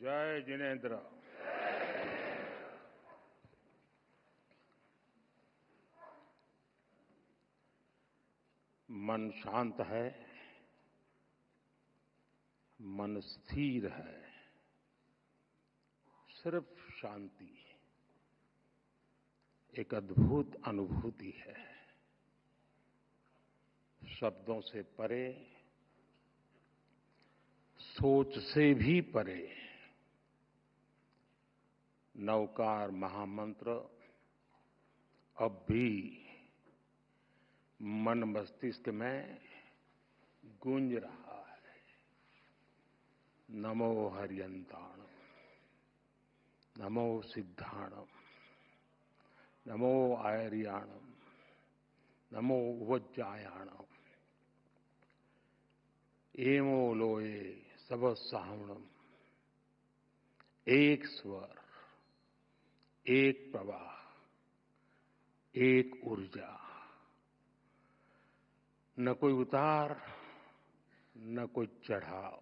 जय जिनेन्द्र। मन शांत है, मन स्थिर है, सिर्फ शांति एक अद्भुत अनुभूति है। शब्दों से परे, सोच से भी परे नवकार महामंत्र अब भी मन मस्तिष्क में गूंज रहा है। नमो हरियंताणम, नमो सिद्धाणम, नमो आयर्याणम, नमो वज्जायाणम, एमो लोये सब सावणम। एक स्वर, एक प्रवाह, एक ऊर्जा, न कोई उतार न कोई चढ़ाव,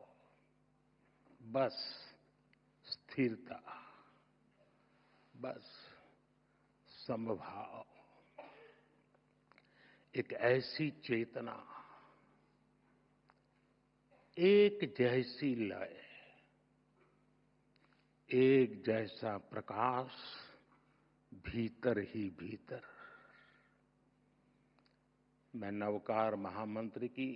बस स्थिरता, बस समभाव। एक ऐसी चेतना, एक जैसी लय, एक जैसा प्रकाश भीतर ही भीतर। मैं नवकार महामंत्र की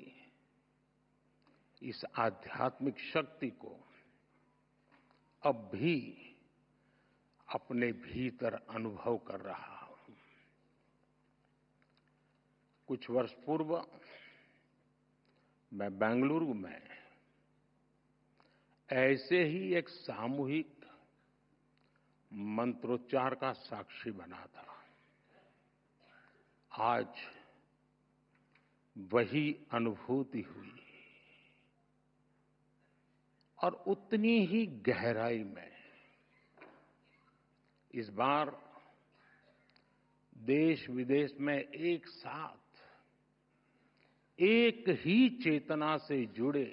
इस आध्यात्मिक शक्ति को अब भी अपने भीतर अनुभव कर रहा हूं। कुछ वर्ष पूर्व मैं बेंगलुरु में ऐसे ही एक सामूहिक मंत्रोच्चार का साक्षी बना था। आज वही अनुभूति हुई और उतनी ही गहराई में इस बार देश विदेश में एक साथ एक ही चेतना से जुड़े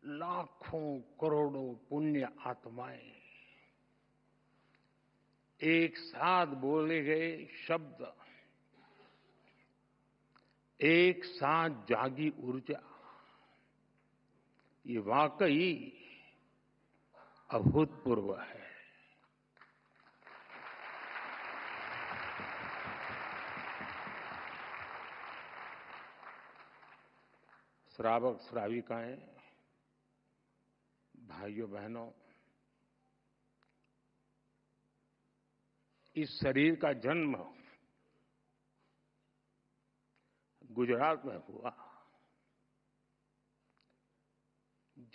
लाखों करोड़ों पुण्य आत्माएं एक साथ बोले गए शब्द, एक साथ जागी ऊर्जा, ये वाकई अभूतपूर्व है। श्रावक श्राविकाएं, भाइयों बहनों, इस शरीर का जन्म गुजरात में हुआ,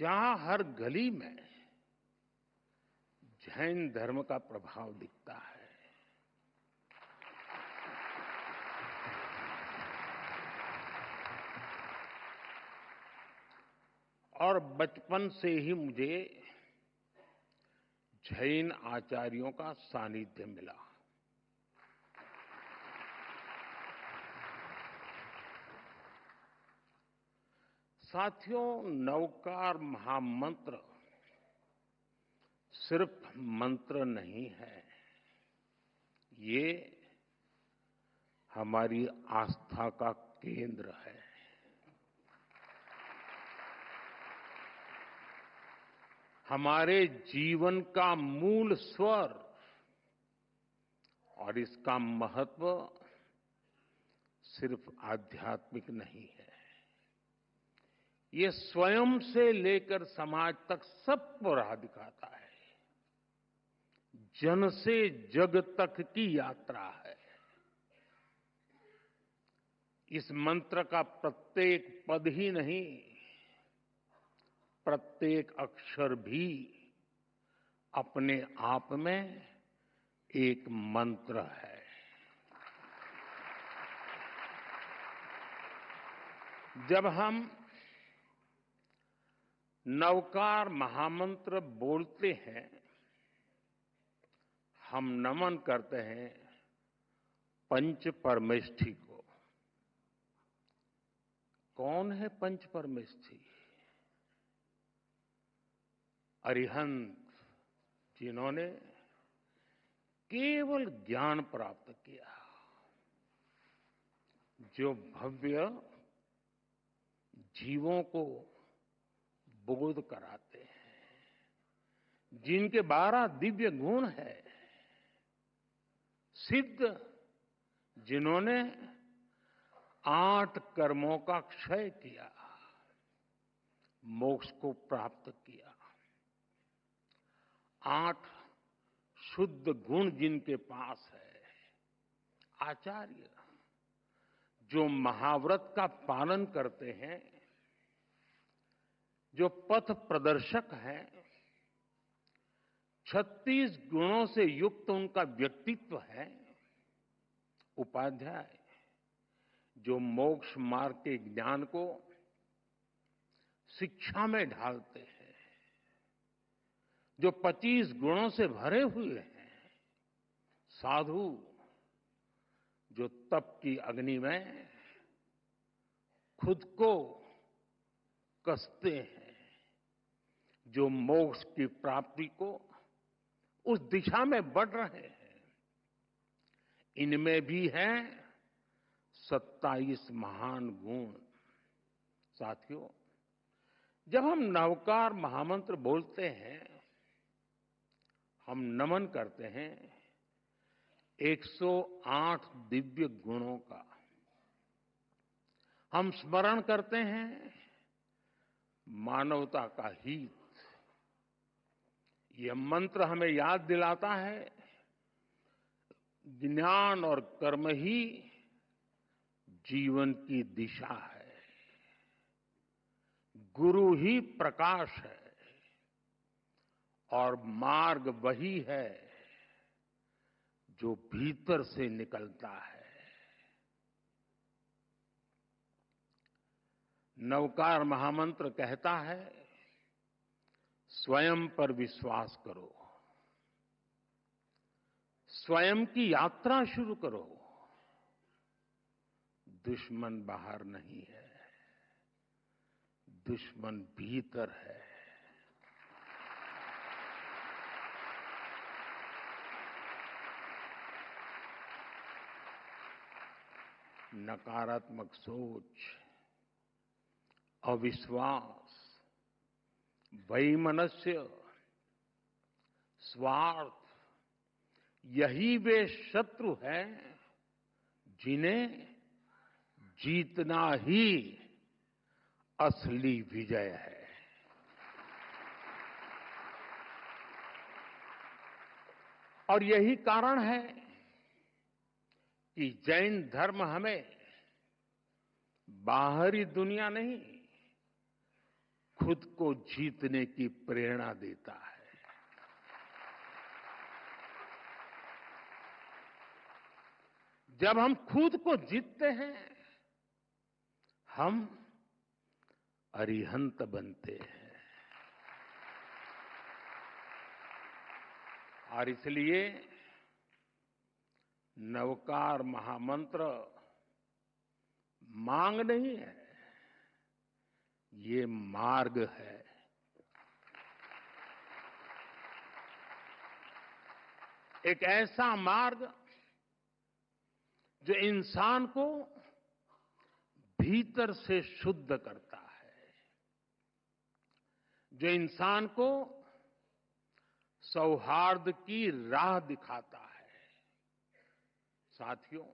जहां हर गली में जैन धर्म का प्रभाव दिखता है। और बचपन से ही मुझे जैन आचार्यों का सानिध्य मिला। साथियों, नवकार महामंत्र सिर्फ मंत्र नहीं है, ये हमारी आस्था का केंद्र है। हमारे जीवन का मूल स्वर, और इसका महत्व सिर्फ आध्यात्मिक नहीं है, ये स्वयं से लेकर समाज तक सबको राह दिखाता है। जन से जग तक की यात्रा है। इस मंत्र का प्रत्येक पद ही नहीं, प्रत्येक अक्षर भी अपने आप में एक मंत्र है। जब हम नवकार महामंत्र बोलते हैं, हम नमन करते हैं पंच परमेष्ठी को। कौन है पंच परमेष्ठी? अरिहंत जिन्होंने केवल ज्ञान प्राप्त किया, जो भव्य जीवों को बोध कराते हैं, जिनके 12 दिव्य गुण है, सिद्ध जिन्होंने 8 कर्मों का क्षय किया, मोक्ष को प्राप्त किया, 8 शुद्ध गुण जिनके पास है, आचार्य जो महाव्रत का पालन करते हैं, जो पथ प्रदर्शक हैं, 36 गुणों से युक्त उनका व्यक्तित्व है, उपाध्याय जो मोक्ष मार्ग के ज्ञान को शिक्षा में ढालते हैं, जो 25 गुणों से भरे हुए हैं, साधु जो तप की अग्नि में खुद को कसते हैं, जो मोक्ष की प्राप्ति को उस दिशा में बढ़ रहे हैं, इनमें भी है 27 महान गुण। साथियों, जब हम नवकार महामंत्र बोलते हैं, हम नमन करते हैं 108 दिव्य गुणों का। हम स्मरण करते हैं मानवता का हित। यह मंत्र हमें याद दिलाता है ज्ञान और कर्म ही जीवन की दिशा है, गुरु ही प्रकाश है और मार्ग वही है जो भीतर से निकलता है। नवकार महामंत्र कहता है, स्वयं पर विश्वास करो, स्वयं की यात्रा शुरू करो। दुश्मन बाहर नहीं है, दुश्मन भीतर है। नकारात्मक सोच, अविश्वास, वैमनस्य, स्वार्थ, यही वे शत्रु हैं जिन्हें जीतना ही असली विजय है। और यही कारण है कि जैन धर्म हमें बाहरी दुनिया नहीं, खुद को जीतने की प्रेरणा देता है। जब हम खुद को जीतते हैं, हम अरिहंत बनते हैं। और इसलिए नवकार महामंत्र मांग नहीं है, ये मार्ग है। एक ऐसा मार्ग जो इंसान को भीतर से शुद्ध करता है, जो इंसान को सौहार्द की राह दिखाता है। साथियों,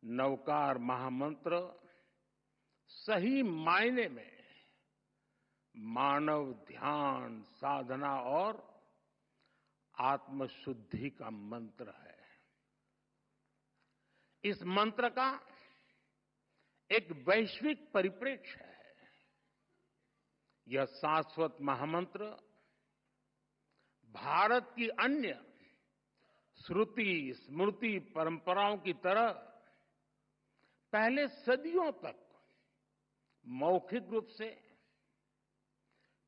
नवकार महामंत्र सही मायने में मानव ध्यान, साधना और आत्मशुद्धि का मंत्र है। इस मंत्र का एक वैश्विक परिप्रेक्ष्य है। यह शाश्वत महामंत्र भारत की अन्य श्रुति स्मृति परंपराओं की तरह पहले सदियों तक मौखिक रूप से,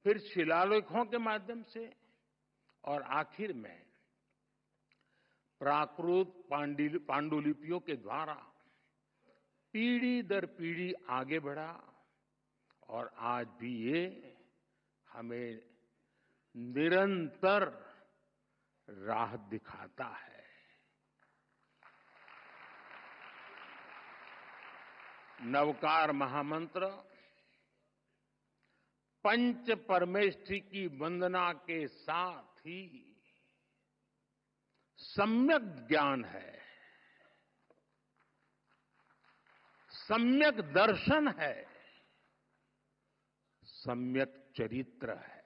फिर शिलालेखों के माध्यम से और आखिर में प्राकृत पांडुलिपियों के द्वारा पीढ़ी दर पीढ़ी आगे बढ़ा और आज भी ये हमें निरंतर राह दिखाता है। नवकार महामंत्र पंच परमेष्ठी की वंदना के साथ ही सम्यक ज्ञान है, सम्यक दर्शन है, सम्यक चरित्र है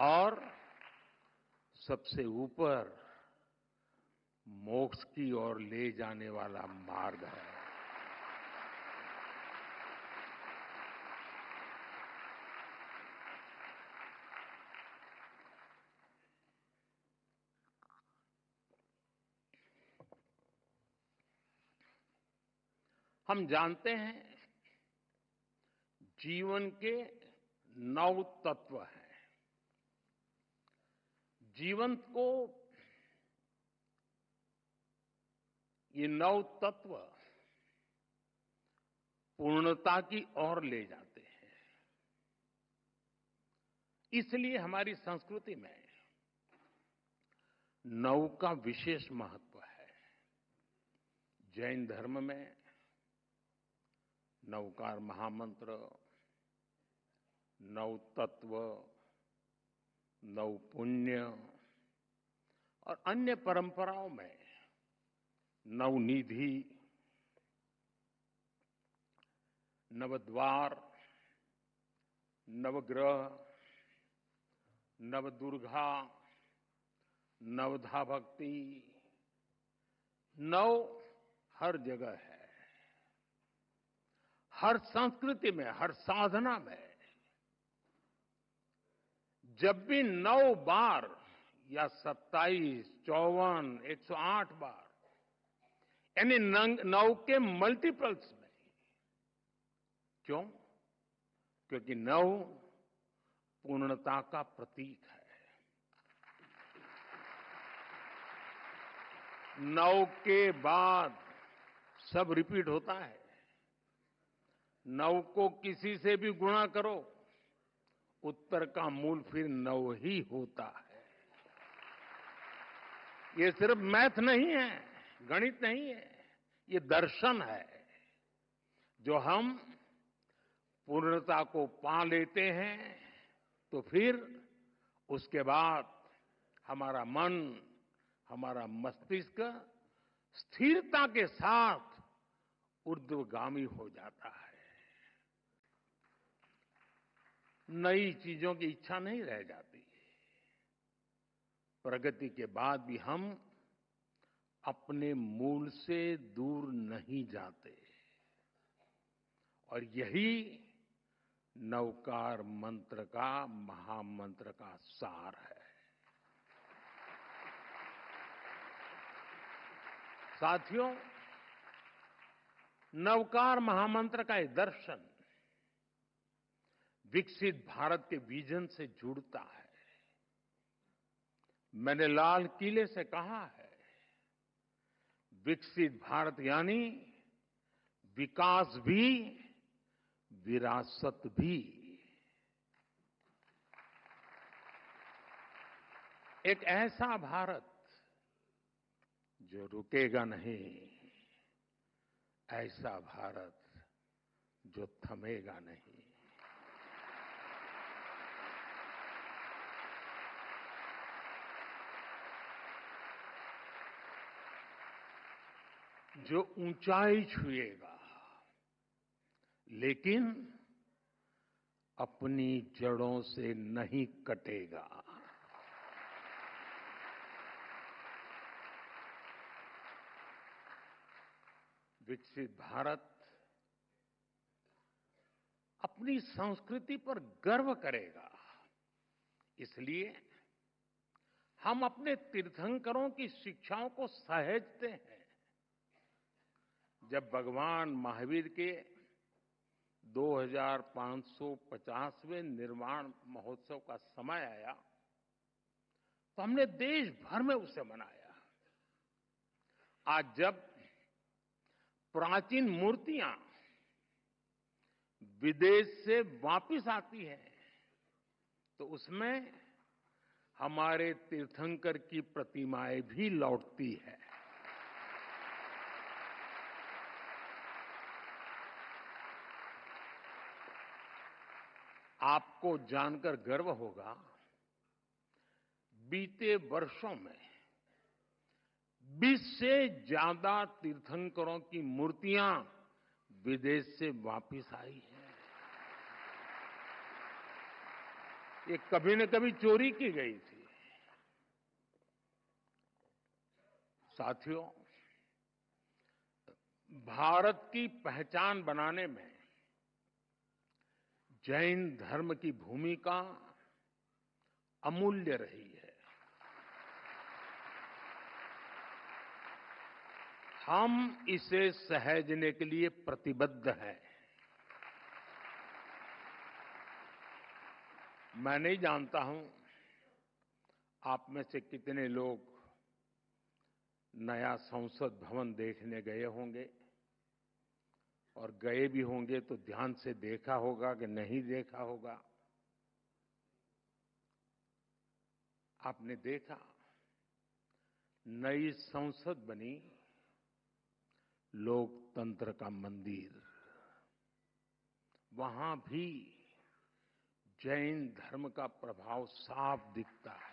और सबसे ऊपर मोक्ष की ओर ले जाने वाला मार्ग है। हम जानते हैं जीवन के 9 तत्व हैं। जीवन को ये 9 तत्व पूर्णता की ओर ले जाते हैं। इसलिए हमारी संस्कृति में 9 का विशेष महत्व है। जैन धर्म में नवकार महामंत्र, 9 तत्व, 9 पुण्य और अन्य परंपराओं में 9 निधि, नवद्वार, नवग्रह, नवदुर्गा, नवधा भक्ति, 9 हर जगह है। हर संस्कृति में, हर साधना में जब भी 9 बार या 27, 54, 108 बार यानी 9 के मल्टीपल्स में। क्यों? क्योंकि 9 पूर्णता का प्रतीक है। 9 के बाद सब रिपीट होता है। 9 को किसी से भी गुणा करो, उत्तर का मूल फिर 9 ही होता है। ये सिर्फ मैथ नहीं है, गणित नहीं है, ये दर्शन है। जो हम पूर्णता को पा लेते हैं तो फिर उसके बाद हमारा मन, हमारा मस्तिष्क स्थिरता के साथ ऊर्ध्वगामी हो जाता है। नई चीजों की इच्छा नहीं रह जाती। प्रगति के बाद भी हम अपने मूल से दूर नहीं जाते और यही नवकार मंत्र का, महामंत्र का सार है। साथियों, नवकार महामंत्र का ये दर्शन विकसित भारत के विजन से जुड़ता है। मैंने लाल किले से कहा है, विकसित भारत यानी विकास भी, विरासत भी। एक ऐसा भारत जो रुकेगा नहीं, ऐसा भारत जो थमेगा नहीं। जो ऊंचाई छुएगा लेकिन अपनी जड़ों से नहीं कटेगा। विकसित भारत अपनी संस्कृति पर गर्व करेगा। इसलिए हम अपने तीर्थंकरों की शिक्षाओं को सहेजते हैं। जब भगवान महावीर के 2550वें निर्वाण महोत्सव का समय आया तो हमने देश भर में उसे मनाया। आज जब प्राचीन मूर्तियां विदेश से वापिस आती है तो उसमें हमारे तीर्थंकर की प्रतिमाएं भी लौटती है। आपको जानकर गर्व होगा, बीते वर्षों में 20 से ज्यादा तीर्थंकरों की मूर्तियां विदेश से वापिस आई हैं। ये कभी न कभी चोरी की गई थी। साथियों, भारत की पहचान बनाने में जैन धर्म की भूमिका अमूल्य रही है। हम इसे सहेजने के लिए प्रतिबद्ध हैं। मैं नहीं जानता हूं आप में से कितने लोग नया संसद भवन देखने गए होंगे, और गए भी होंगे तो ध्यान से देखा होगा कि नहीं देखा होगा। आपने देखा, नई संसद बनी, लोकतंत्र का मंदिर, वहां भी जैन धर्म का प्रभाव साफ दिखता है।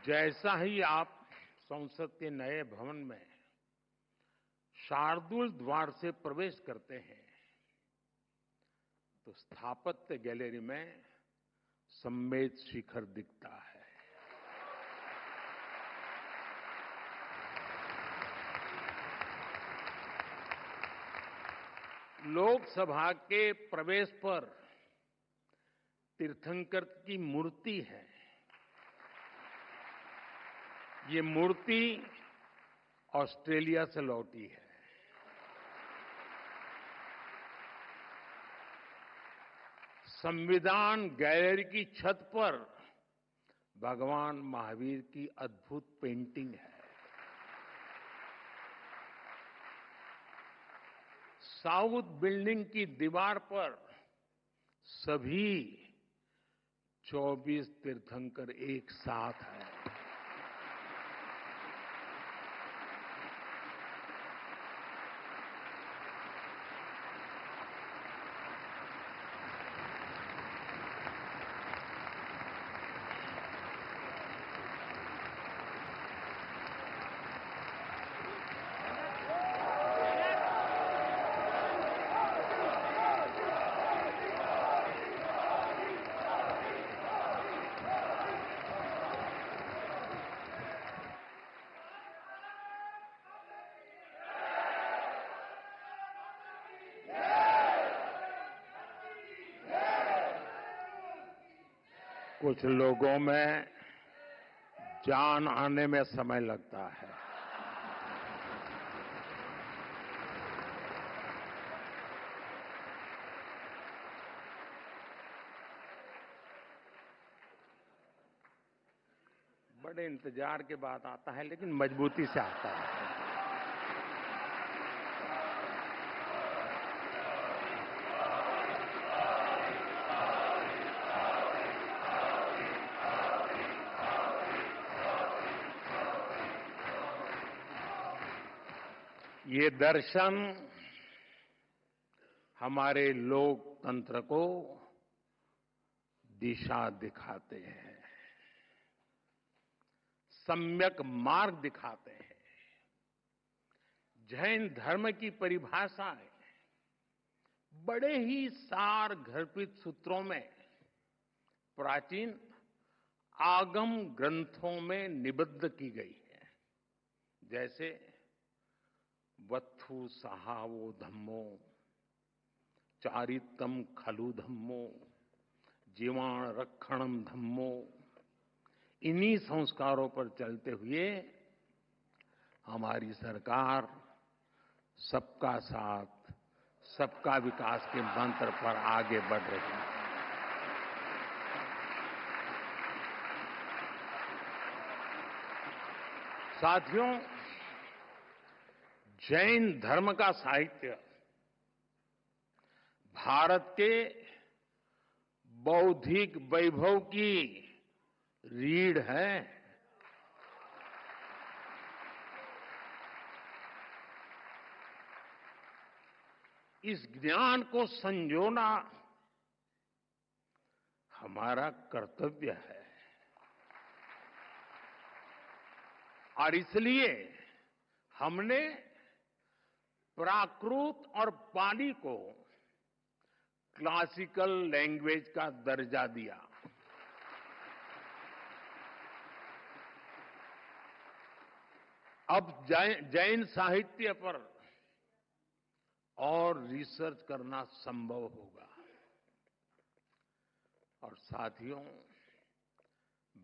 जैसा ही आप संसद के नए भवन में शार्दुल द्वार से प्रवेश करते हैं तो स्थापत्य गैलरी में सम्मेद शिखर दिखता है। लोकसभा के प्रवेश पर तीर्थंकर की मूर्ति है। ये मूर्ति ऑस्ट्रेलिया से लौटी है। संविधान गैलरी की छत पर भगवान महावीर की अद्भुत पेंटिंग है। साउथ बिल्डिंग की दीवार पर सभी 24 तीर्थंकर एक साथ हैं। कुछ लोगों में जान आने में समय लगता है। बड़े इंतजार के बाद आता है, लेकिन मजबूती से आता है। ये दर्शन हमारे लोकतंत्र को दिशा दिखाते हैं, सम्यक मार्ग दिखाते हैं। जैन धर्म की परिभाषाएं बड़े ही सार गर्भित सूत्रों में प्राचीन आगम ग्रंथों में निबद्ध की गई है। जैसे वत्थु सहावो धम्मो, चारितम खलु धम्मो, जीवाण रक्षणम धम्मो। इन्हीं संस्कारों पर चलते हुए हमारी सरकार सबका साथ, सबका विकास के मंत्र पर आगे बढ़ रही है। साथियों, जैन धर्म का साहित्य भारत के बौद्धिक वैभव की रीढ़ है। इस ज्ञान को संजोना हमारा कर्तव्य है और इसलिए हमने प्राकृत और पाली को क्लासिकल लैंग्वेज का दर्जा दिया। अब जैन साहित्य पर और रिसर्च करना संभव होगा और साथियों,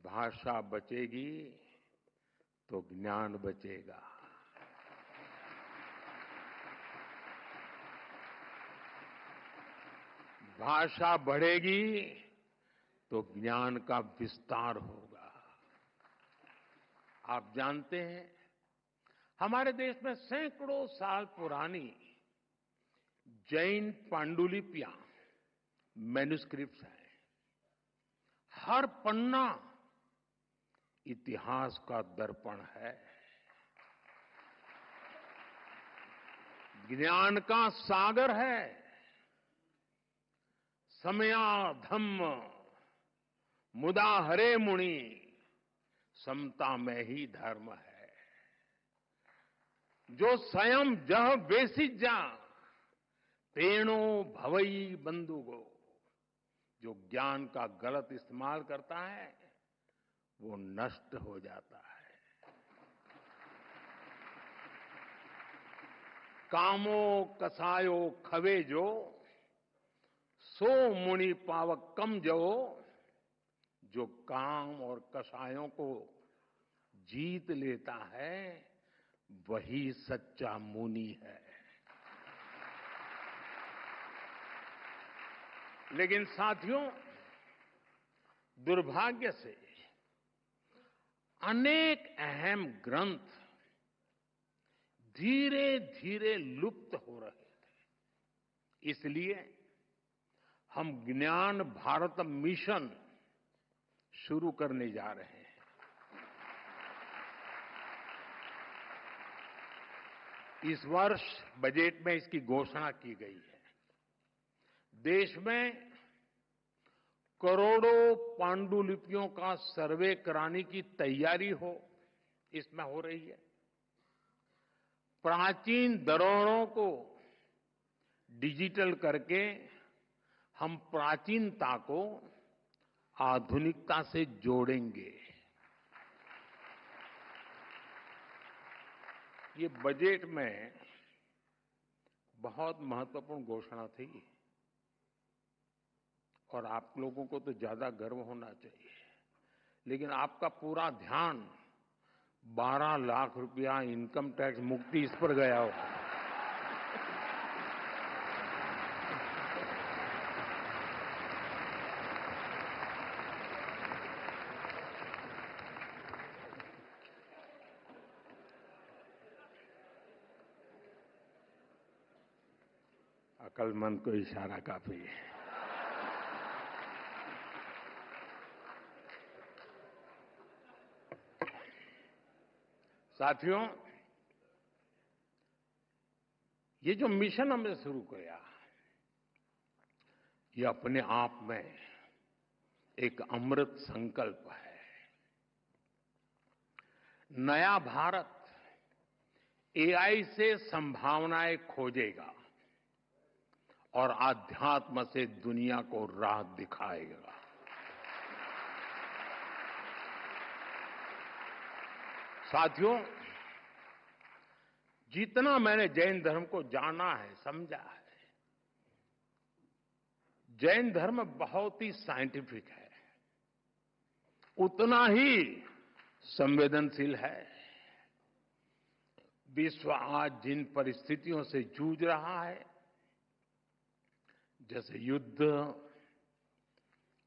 भाषा बचेगी तो ज्ञान बचेगा। भाषा बढ़ेगी तो ज्ञान का विस्तार होगा। आप जानते हैं, हमारे देश में सैकड़ों साल पुरानी जैन पांडुलिपियां, मैन्युस्क्रिप्ट्स हैं। हर पन्ना इतिहास का दर्पण है, ज्ञान का सागर है। समया धम्म मुदा हरे मुनि, समता में ही धर्म है। जो स्वयं जह बेसिज जा, तेणो भवई बंधुगो। जो ज्ञान का गलत इस्तेमाल करता है वो नष्ट हो जाता है। कामो कसायो खवे सो मुनि पावक कम जो काम और कसायों को जीत लेता है वही सच्चा मुनि है। लेकिन साथियों, दुर्भाग्य से अनेक अहम ग्रंथ धीरे धीरे लुप्त हो रहे थे। इसलिए हम ज्ञान भारत मिशन शुरू करने जा रहे हैं। इस वर्ष बजट में इसकी घोषणा की गई है। देश में करोड़ों पांडुलिपियों का सर्वे कराने की तैयारी इसमें हो रही है। प्राचीन धरोहरों को डिजिटल करके हम प्राचीनता को आधुनिकता से जोड़ेंगे। ये बजट में बहुत महत्वपूर्ण घोषणा थी और आप लोगों को तो ज्यादा गर्व होना चाहिए, लेकिन आपका पूरा ध्यान 12 लाख रुपया इनकम टैक्स मुक्ति इस पर गया हो। अक्लमंद को इशारा काफी है। साथियों, ये जो मिशन हमने शुरू किया, ये अपने आप में एक अमृत संकल्प है। नया भारत एआई से संभावनाएं खोजेगा और आध्यात्म से दुनिया को राह दिखाएगा। साथियों, जितना मैंने जैन धर्म को जाना है, समझा है, जैन धर्म बहुत ही साइंटिफिक है, उतना ही संवेदनशील है। विश्व आज जिन परिस्थितियों से जूझ रहा है, जैसे युद्ध,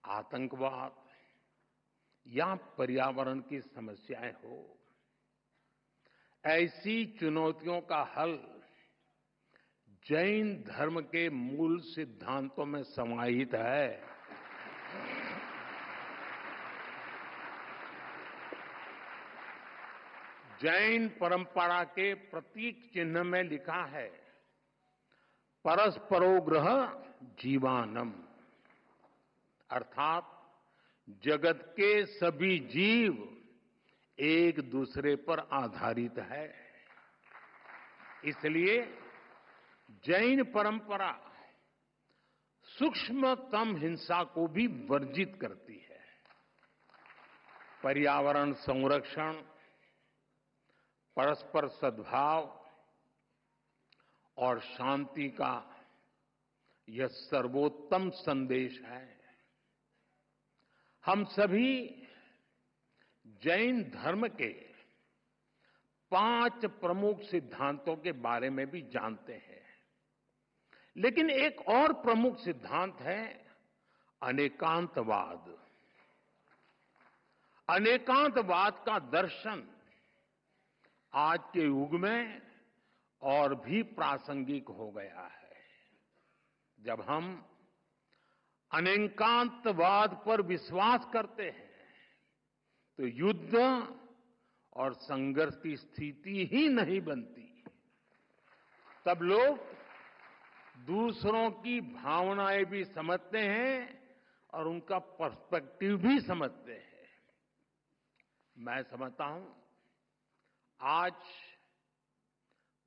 आतंकवाद या पर्यावरण की समस्याएं हो, ऐसी चुनौतियों का हल जैन धर्म के मूल सिद्धांतों में समाहित है। जैन परंपरा के प्रतीक चिन्ह में लिखा है, परस्परोग्रह जीवानम, अर्थात जगत के सभी जीव एक दूसरे पर आधारित है। इसलिए जैन परंपरा सूक्ष्मतम हिंसा को भी वर्जित करती है। पर्यावरण संरक्षण, परस्पर सद्भाव और शांति का यह सर्वोत्तम संदेश है। हम सभी जैन धर्म के 5 प्रमुख सिद्धांतों के बारे में भी जानते हैं, लेकिन एक और प्रमुख सिद्धांत है अनेकांतवाद। अनेकांतवाद का दर्शन आज के युग में और भी प्रासंगिक हो गया है। जब हम अनेकांतवाद पर विश्वास करते हैं तो युद्ध और संघर्ष की स्थिति ही नहीं बनती। तब लोग दूसरों की भावनाएं भी समझते हैं और उनका पर्सपेक्टिव भी समझते हैं। मैं समझता हूं आज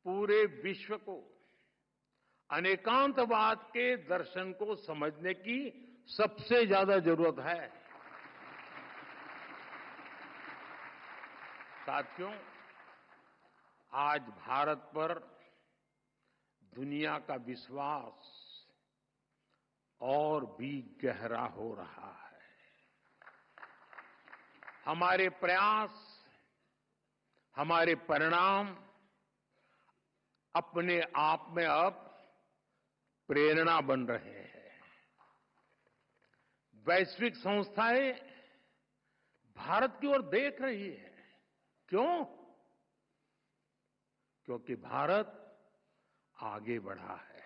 पूरे विश्व को अनेकांतवाद के दर्शन को समझने की सबसे ज्यादा जरूरत है। साथियों, आज भारत पर दुनिया का विश्वास और भी गहरा हो रहा है। हमारे प्रयास, हमारे परिणाम अपने आप में अब प्रेरणा बन रहे हैं। वैश्विक संस्थाएं भारत की ओर देख रही है। क्यों? क्योंकि भारत आगे बढ़ा है।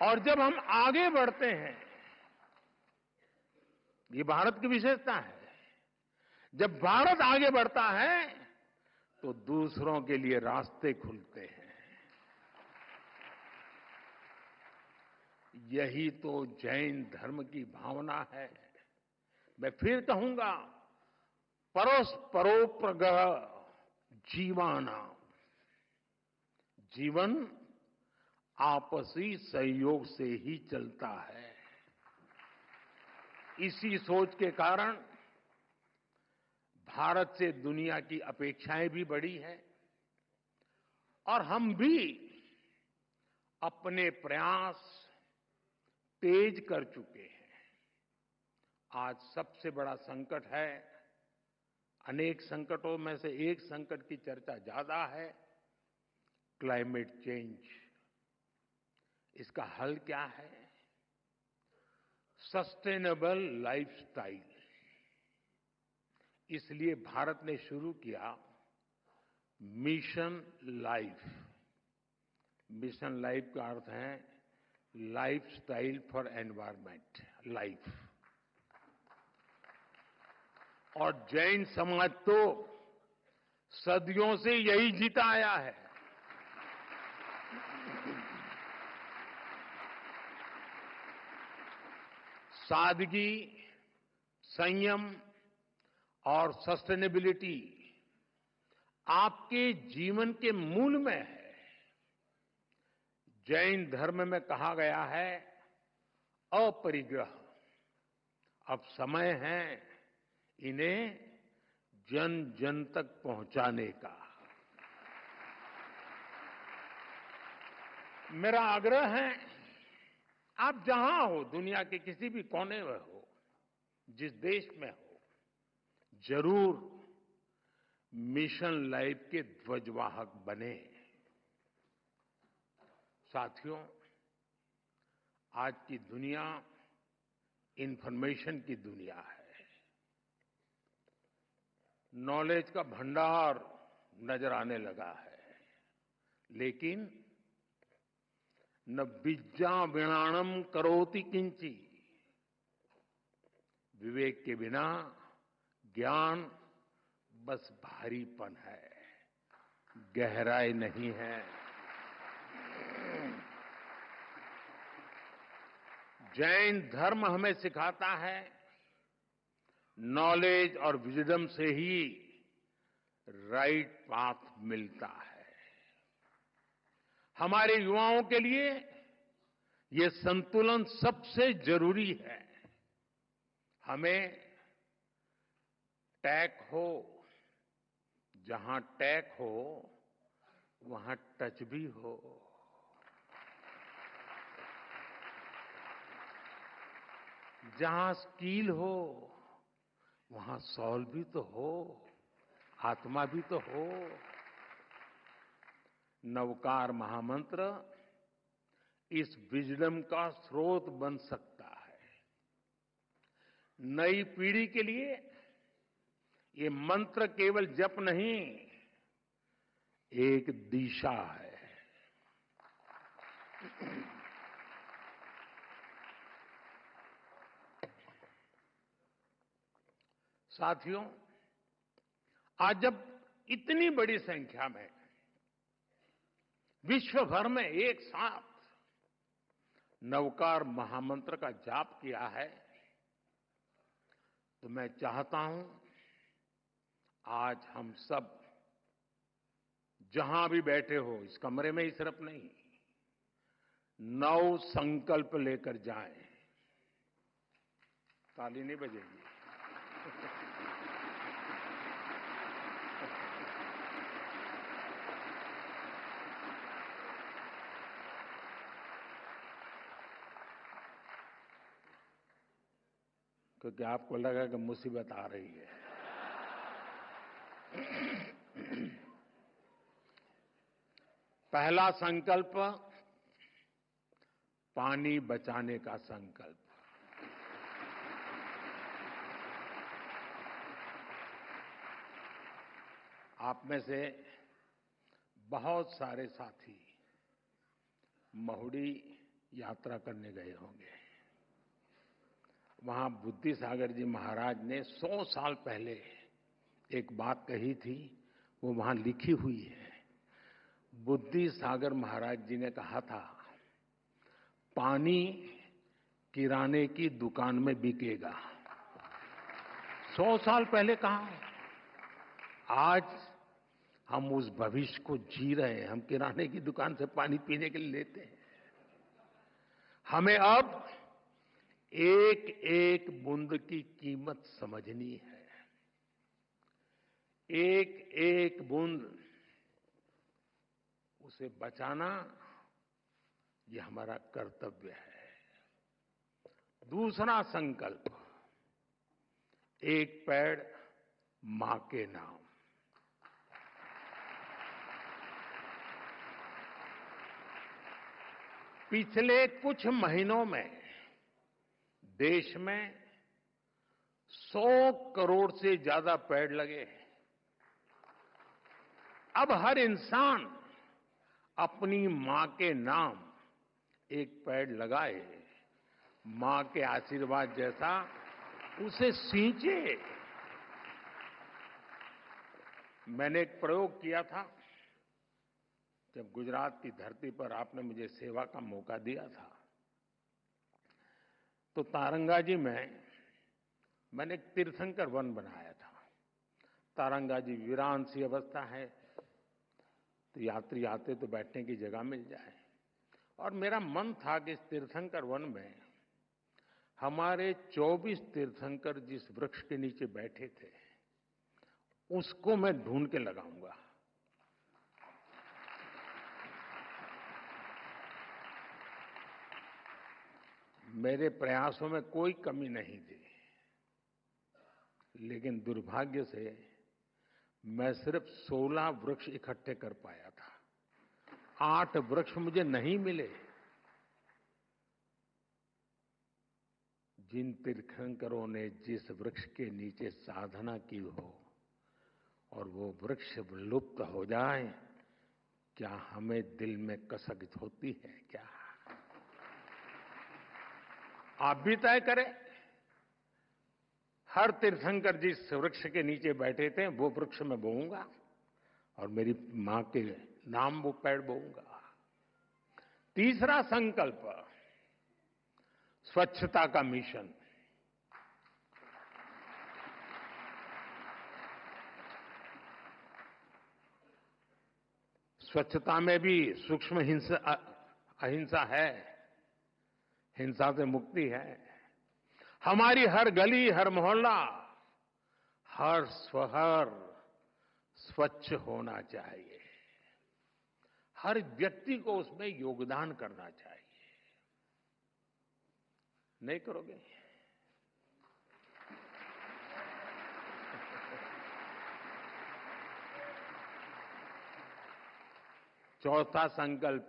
और जब हम आगे बढ़ते हैं, ये भारत की विशेषता है, जब भारत आगे बढ़ता है तो दूसरों के लिए रास्ते खुलते हैं। यही तो जैन धर्म की भावना है। मैं फिर कहूंगा, परस्परोग्रह जीवाना, जीवन आपसी सहयोग से ही चलता है। इसी सोच के कारण भारत से दुनिया की अपेक्षाएं भी बढ़ी हैं और हम भी अपने प्रयास तेज कर चुके हैं। आज सबसे बड़ा संकट है, अनेक संकटों में से एक संकट की चर्चा ज्यादा है, क्लाइमेट चेंज। इसका हल क्या है? Sustainable lifestyle. इसलिए भारत ने शुरू किया मिशन लाइफ। मिशन लाइफ का अर्थ है लाइफस्टाइल फॉर एनवायरमेंट, लाइफ। और जैन समाज तो सदियों से यही जीता आया है। सादगी, संयम और सस्टेनेबिलिटी आपके जीवन के मूल में है। जैन धर्म में कहा गया है अपरिग्रह। अब समय है इन्हें जन जन तक पहुंचाने का। मेरा आग्रह है, आप जहां हो, दुनिया के किसी भी कोने में हो, जिस देश में हो, जरूर मिशन लाइफ के ध्वजवाहक बने। साथियों, आज की दुनिया इंफॉर्मेशन की दुनिया है। नॉलेज का भंडार नजर आने लगा है, लेकिन न विद्या विणाणम करोति किंची, विवेक के बिना ज्ञान बस भारीपन है, गहराई नहीं है। जैन धर्म हमें सिखाता है नॉलेज और विजडम से ही राइट पाथ मिलता है। हमारे युवाओं के लिए ये संतुलन सबसे जरूरी है। हमें टैक हो, जहां टैक हो वहां टच भी हो। जहां स्किल हो वहां सॉल भी तो हो, आत्मा भी तो हो। नवकार महामंत्र इस विजडम का स्रोत बन सकता है। नई पीढ़ी के लिए ये मंत्र केवल जप नहीं, एक दिशा है। साथियों, आज जब इतनी बड़ी संख्या में विश्व भर में एक साथ नवकार महामंत्र का जाप किया है, तो मैं चाहता हूं आज हम सब जहां भी बैठे हो, इस कमरे में ही सिर्फ नहीं, नव संकल्प लेकर जाएं। ताली नहीं बजेगी। क्योंकि आपको लगा कि मुसीबत आ रही है। पहला संकल्प, पानी बचाने का संकल्प। आप में से बहुत सारे साथी महुड़ी यात्रा करने गए होंगे। वहां बुद्धि सागर जी महाराज ने 100 साल पहले एक बात कही थी, वो वहां लिखी हुई है। बुद्धि सागर महाराज जी ने कहा था, पानी किराने की दुकान में बिकेगा। 100 साल पहले कहा। आज हम उस भविष्य को जी रहे हैं। हम किराने की दुकान से पानी पीने के लिए लेते हैं। हमें अब एक एक बूंद की कीमत समझनी है। एक एक बूंद उसे बचाना, यह हमारा कर्तव्य है। दूसरा संकल्प, एक पेड़ मां के नाम। पिछले कुछ महीनों में देश में 100 करोड़ से ज्यादा पेड़ लगे हैं। अब हर इंसान अपनी मां के नाम एक पेड़ लगाए, मां के आशीर्वाद जैसा उसे सींचे। मैंने एक प्रयोग किया था जब गुजरात की धरती पर आपने मुझे सेवा का मौका दिया था। तो तारंगाजी में मैंने एक तीर्थंकर वन बनाया था। तारंगाजी वीरान सी अवस्था है, तो यात्री आते तो बैठने की जगह मिल जाए। और मेरा मन था कि इस तीर्थंकर वन में हमारे 24 तीर्थंकर जिस वृक्ष के नीचे बैठे थे, उसको मैं ढूंढ के लगाऊंगा। मेरे प्रयासों में कोई कमी नहीं थी, लेकिन दुर्भाग्य से मैं सिर्फ 16 वृक्ष इकट्ठे कर पाया था। 8 वृक्ष मुझे नहीं मिले। जिन तीर्थंकरों ने जिस वृक्ष के नीचे साधना की हो, और वो वृक्ष लुप्त हो जाए, क्या हमें दिल में कसक होती है क्या? आप भी तय करें। हर तीर्थंकर जिस वृक्ष के नीचे बैठे थे वो वृक्ष में बोऊंगा और मेरी मां के नाम वो पेड़ बोऊंगा। तीसरा संकल्प, स्वच्छता का मिशन। स्वच्छता में भी सूक्ष्म अहिंसा है, हिंसा से मुक्ति है। हमारी हर गली, हर मोहल्ला, हर शहर स्वच्छ होना चाहिए। हर व्यक्ति को उसमें योगदान करना चाहिए। नहीं करोगे? चौथा संकल्प,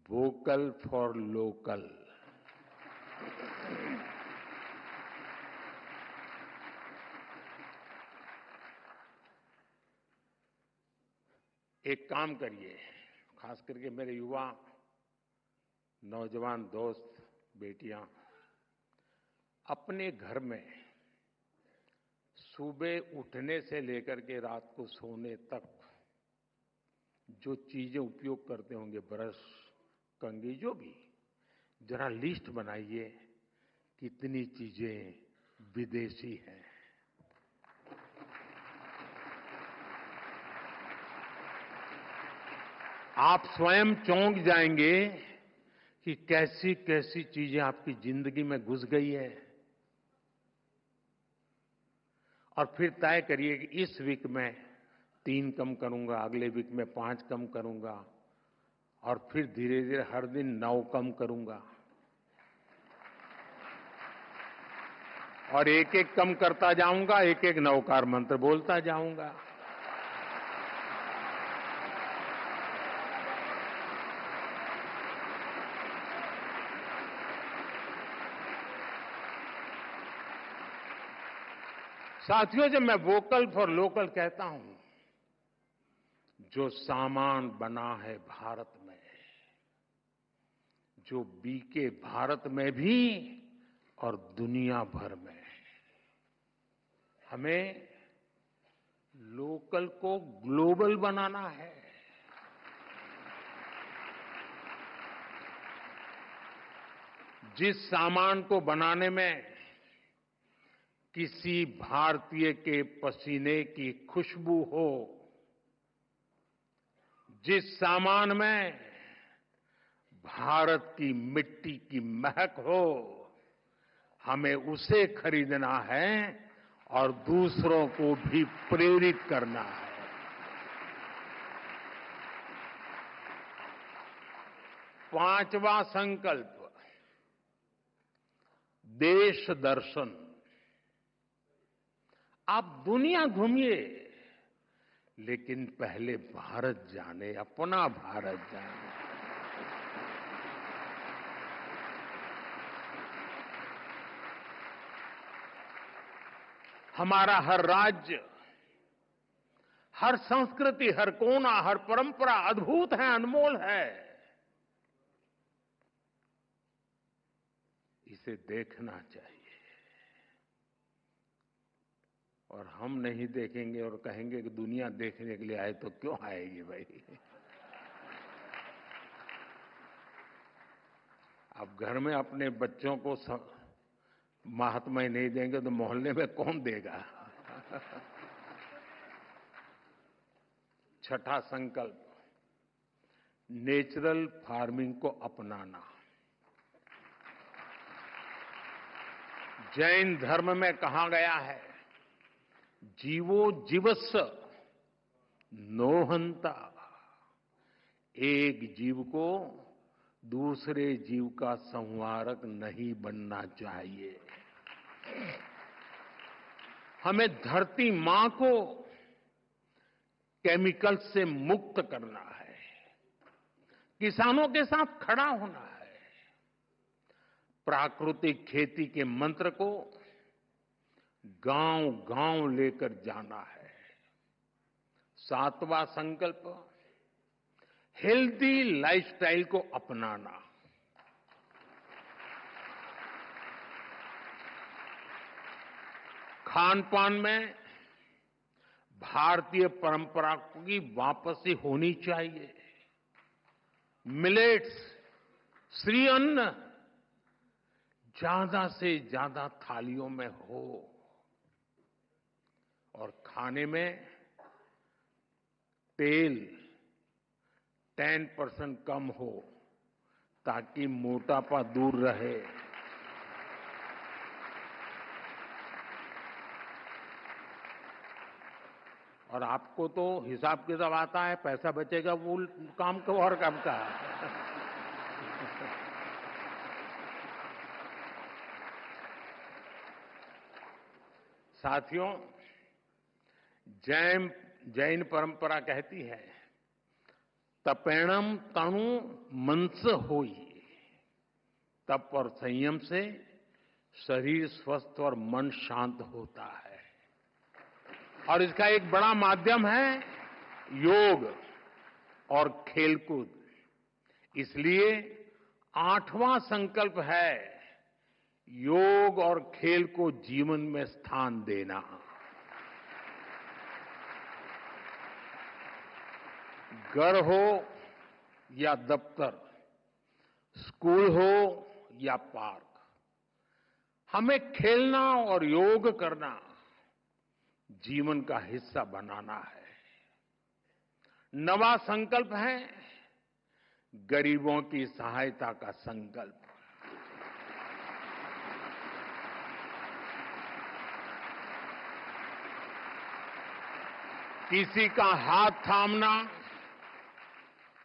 वोकल फॉर लोकल। एक काम करिए, खास करके मेरे युवा नौजवान दोस्त, बेटियां, अपने घर में सुबह उठने से लेकर के रात को सोने तक जो चीजें उपयोग करते होंगे, ब्रश, कंघी, जो भी, जरा लिस्ट बनाइए कितनी चीजें विदेशी हैं। आप स्वयं चौंक जाएंगे कि कैसी कैसी चीजें आपकी जिंदगी में घुस गई है। और फिर तय करिए कि इस वीक में 3 कम करूंगा, अगले वीक में 5 कम करूंगा, और फिर धीरे धीरे हर दिन 9 कम करूंगा, और एक एक कम करता जाऊंगा, एक एक नवकार मंत्र बोलता जाऊंगा। साथियों, जब मैं वोकल फॉर लोकल कहता हूं, जो सामान बना है भारत में, जो बिके भारत में भी और दुनिया भर में, हमें लोकल को ग्लोबल बनाना है। जिस सामान को बनाने में किसी भारतीय के पसीने की खुशबू हो, जिस सामान में भारत की मिट्टी की महक हो, हमें उसे खरीदना है और दूसरों को भी प्रेरित करना है। पांचवा संकल्प, देश दर्शन। आप दुनिया घूमिए, लेकिन पहले भारत जाने, अपना भारत जाने। हमारा हर राज्य, हर संस्कृति, हर कोना, हर परंपरा अद्भुत है, अनमोल है। इसे देखना चाहिए। और हम नहीं देखेंगे और कहेंगे कि दुनिया देखने के लिए आए, तो क्यों आएगी भाई? अब घर में अपने बच्चों को महात्मा नहीं देंगे तो मोहल्ले में कौन देगा? छठा संकल्प, नेचुरल फार्मिंग को अपनाना। जैन धर्म में कहा गया है, जीवो जीवस्स नोहंता। एक जीव को दूसरे जीव का संहारक नहीं बनना चाहिए। हमें धरती मां को केमिकल से मुक्त करना है, किसानों के साथ खड़ा होना है, प्राकृतिक खेती के मंत्र को गांव-गांव लेकर जाना है। सातवां संकल्प, हेल्दी लाइफस्टाइल को अपनाना। खान पान में भारतीय परंपरा की वापसी होनी चाहिए। मिलेट्स, श्री अन्न ज्यादा से ज्यादा थालियों में हो और खाने में तेल 10% कम हो ताकि मोटापा दूर रहे। और आपको तो हिसाब किताब आता है, पैसा बचेगा वो काम को और काम का। साथियों, जैन परंपरा कहती है, तपेणम तणु मनस होई। तप और संयम से शरीर स्वस्थ और मन शांत होता है। और इसका एक बड़ा माध्यम है योग और खेलकूद। इसलिए 8वां संकल्प है योग और खेल को जीवन में स्थान देना। घर हो या दफ्तर, स्कूल हो या पार्क, हमें खेलना और योग करना जीवन का हिस्सा बनाना है। नवा संकल्प है गरीबों की सहायता का संकल्प। किसी का हाथ थामना,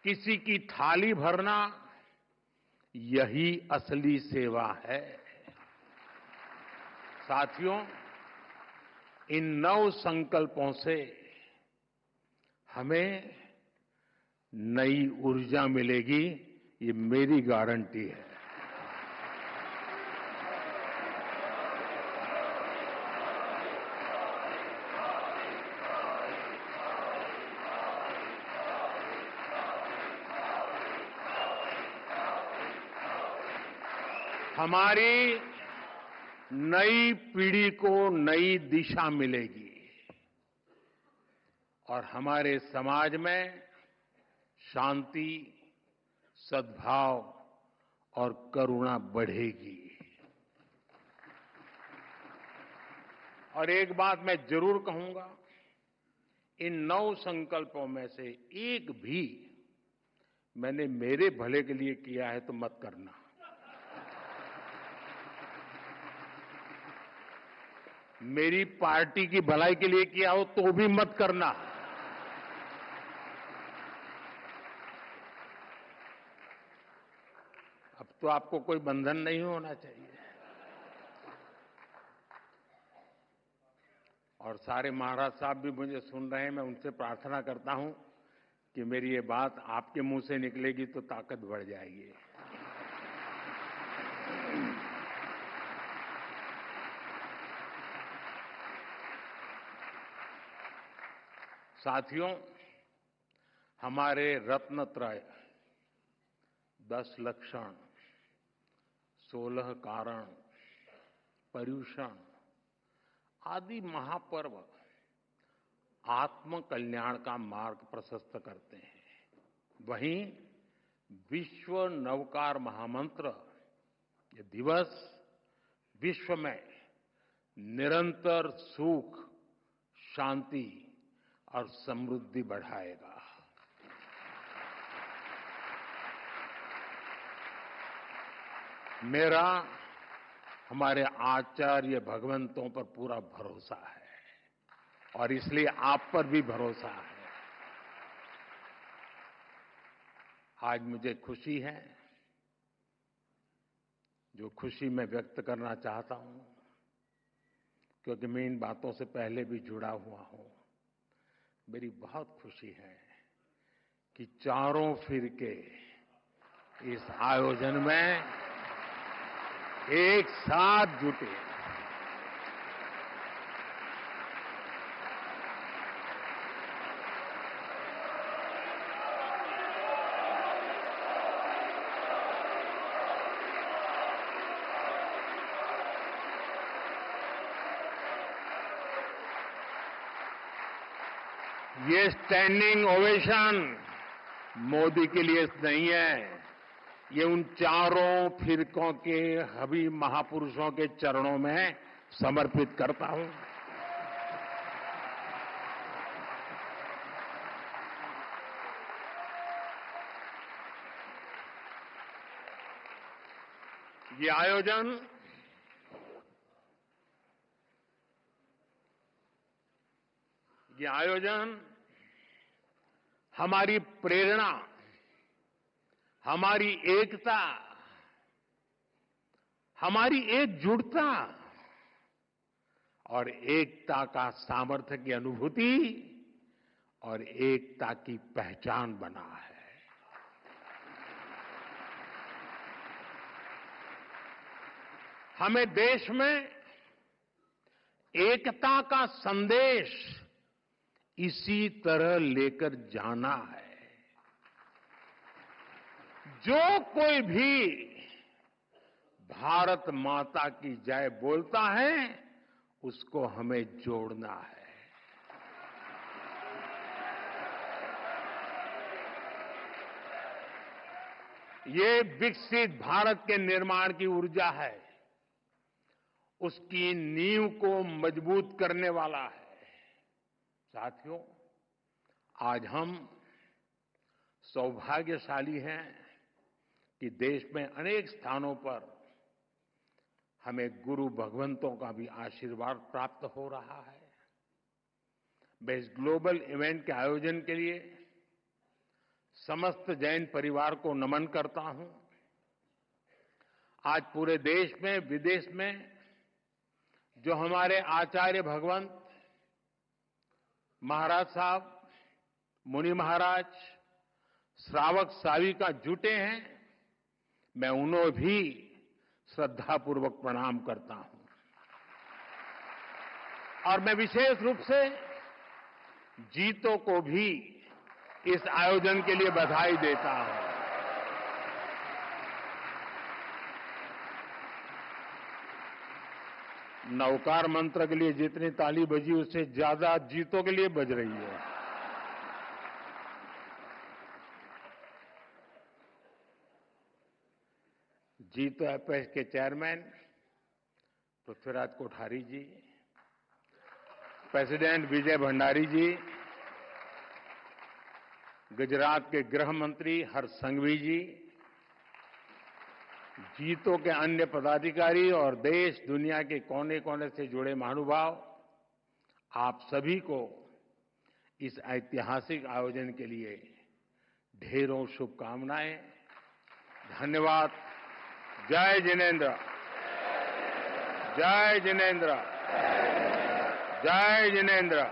किसी की थाली भरना, यही असली सेवा है। साथियों, इन 9 संकल्पों से हमें नई ऊर्जा मिलेगी, ये मेरी गारंटी है। हमारी नई पीढ़ी को नई दिशा मिलेगी और हमारे समाज में शांति, सद्भाव और करुणा बढ़ेगी। और एक बात मैं जरूर कहूंगा, इन 9 संकल्पों में से एक भी मैंने मेरे भले के लिए किया है तो मत करना। मेरी पार्टी की भलाई के लिए किया हो तो भी मत करना। अब तो आपको कोई बंधन नहीं होना चाहिए। और सारे महाराज साहब भी मुझे सुन रहे हैं, मैं उनसे प्रार्थना करता हूं कि मेरी ये बात आपके मुंह से निकलेगी तो ताकत बढ़ जाएगी। साथियों, हमारे रत्नत्रय 10 लक्षण, 16 कारण, पर्युषण आदि महापर्व आत्म कल्याण का मार्ग प्रशस्त करते हैं। वहीं विश्व नवकार महामंत्र ये दिवस विश्व में निरंतर सुख, शांति और समृद्धि बढ़ाएगा। मेरा हमारे आचार्य भगवंतों पर पूरा भरोसा है और इसलिए आप पर भी भरोसा है। आज मुझे खुशी है, जो खुशी मैं व्यक्त करना चाहता हूं, क्योंकि मैं इन बातों से पहले भी जुड़ा हुआ हूं। मेरी बहुत खुशी है कि चारों फिरके इस आयोजन में एक साथ जुटे। ये स्टैंडिंग ओवेशन मोदी के लिए नहीं है, ये उन चारों फिरकों के हबी महापुरुषों के चरणों में समर्पित करता हूं। ये आयोजन हमारी प्रेरणा, हमारी एकता, हमारी एकजुटता और एकता का सामर्थ्य की अनुभूति और एकता की पहचान बना है। हमें देश में एकता का संदेश इसी तरह लेकर जाना है। जो कोई भी भारत माता की जय बोलता है, उसको हमें जोड़ना है। ये विकसित भारत के निर्माण की ऊर्जा है, उसकी नींव को मजबूत करने वाला है। साथियों, आज हम सौभाग्यशाली हैं कि देश में अनेक स्थानों पर हमें गुरु भगवंतों का भी आशीर्वाद प्राप्त हो रहा है। मैं इस ग्लोबल इवेंट के आयोजन के लिए समस्त जैन परिवार को नमन करता हूं। आज पूरे देश में, विदेश में जो हमारे आचार्य भगवंत महाराज साहब, मुनि महाराज, श्रावक साविका जुटे हैं, मैं उन्हें भी श्रद्धापूर्वक प्रणाम करता हूं। और मैं विशेष रूप से जीतों को भी इस आयोजन के लिए बधाई देता हूं। नवकार मंत्र के लिए जितनी ताली बजी, उससे ज्यादा जीतों के लिए बज रही है। जीतो एपेक्स के चेयरमैन पृथ्वीराज कोठारी जी, प्रेसिडेंट विजय भंडारी जी, गुजरात के गृह मंत्री हर्ष संघवी जी, जीतों के अन्य पदाधिकारी और देश दुनिया के कोने कोने से जुड़े महानुभाव, आप सभी को इस ऐतिहासिक आयोजन के लिए ढेरों शुभकामनाएं। धन्यवाद। जय जिनेन्द्र, जय जिनेन्द्र, जय जिनेन्द्र।